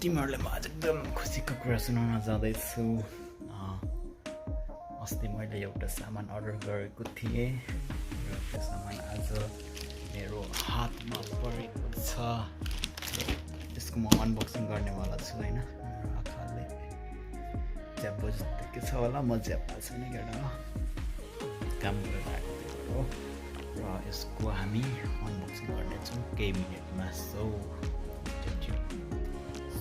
तिमीहरूले म आज एकदम खुसीको कुरा सुनाउन जाँदैछु। अस्ति मैले एउटा सामान अर्डर गरेको थिएँ र त्यो सामान आज मेरो हातमा परेको छ। त्यसको म अनबक्सिङ गर्नेवाला छु होइन। आँखाले ज्याप बजेको छ होला, म ज्याप छैन केटा काम गरिरहेको हो र यसको हामी अनबक्सिङ गर्नेछौँ केही मिनटमा। सो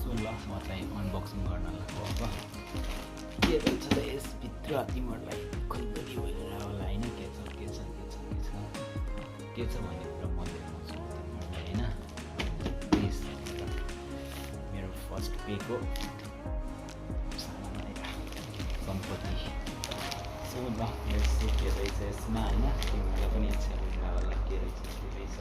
ल म चाहिँ अनबक्सिङ गर्न लाग्छु। अब के रहेछ त यसभित्र तिमीहरूलाई खोल्दै भइरहेको होला होइन। के छ भन्ने कुरा म देखाउँछु तिमीहरूलाई होइन। प्लिज मेरो फर्स्ट पेको सामान सम्पत्ति। सो ल यसो के रहेछ यसमा होइन, तिमीहरूलाई पनि इच्छा भइरहेको होला के रहेछ के रहेछ।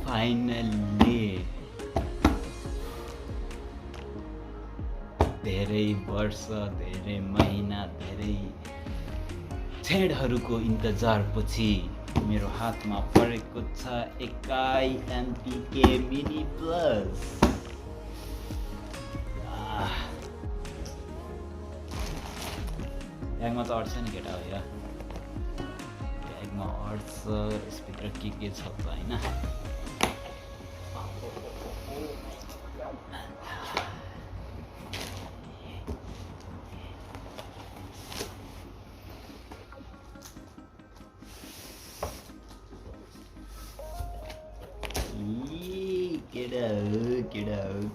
फाइनली धेरै वर्ष, धेरै महिना, धेरै छेडहरूको इन्तजारपछि मेरो हातमा परेको छ एकाई एमपीके मिनी प्लस। ब्यागमा त अट्छ नि केटा हो या, ब्यागमा अट्छ। यसभित्र के छ त होइन।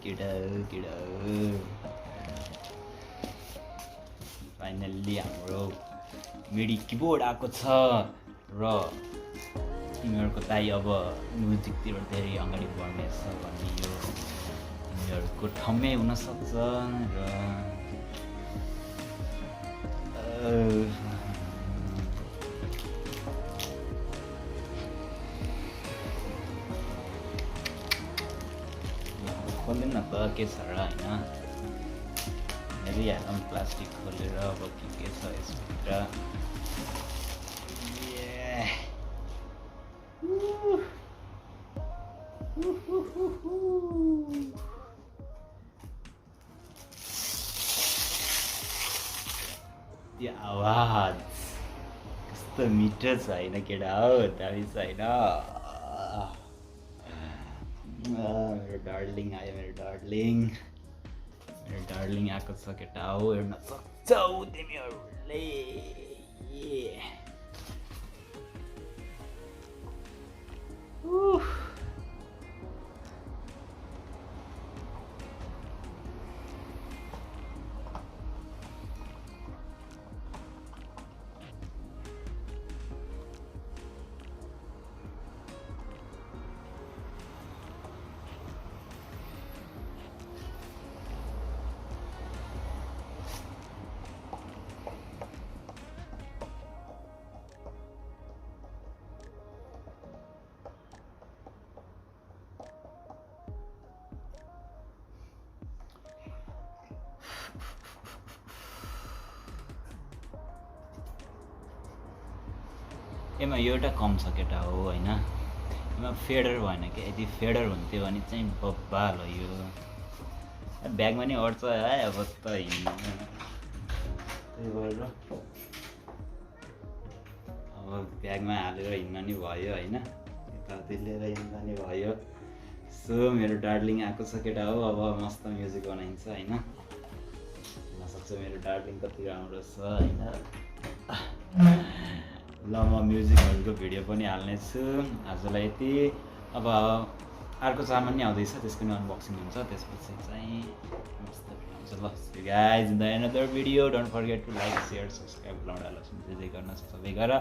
केडा फाइनल्ली हाम्रो मिडी किबोर्ड आएको छ र तिमीहरूको दाइ अब म्युजिकतिर धेरै अगाडि बढ्नेछ भन्ने यो तिमीहरूको ठाउँमै हुनसक्छ र खोल्दैन न त के छ र होइन। हेरिहालौँ प्लास्टिक खोलेर अब के छ यसभित्र। त्यो आवाज कस्तो मिठो छ होइन केटा हो, दामी छ होइन। मेरो डार्लिङ आयो, मेरो डार्लिङ आएको छ केटा हो। हेर्न सक्छौ तिमीहरूले। यसमा एउटा कम छ केटा हो होइन। यसमा फेडर भएन कि, यदि फेडर हुन्थ्यो भने चाहिँ बब्बाल हो यो। ब्यागमा नि अट्छ है अब त हिँड्नु। त्यही भएर अब ब्यागमा हालेर हिँड्न नि भयो होइन, यताउति लिएर हिँड्न नि भयो। सो मेरो डार्लिङ आएको छ केटा हो। अब मस्त म्युजिक बनाइन्छ होइन। हुन सक्छ मेरो डार्लिङ कति राम्रो छ होइन। ल म म्युजिकहरूको भिडियो पनि हाल्नेछु आजलाई यति। अब अर्को सामान नि आउँदैछ, त्यसको नि अनबक्सिङ हुन्छ, त्यसपछि चाहिँ मस्त हुन्छ। ल guys in the another video don't forget to like share subscribe लौडा लक्ष्मी जे गर्न सबै गर।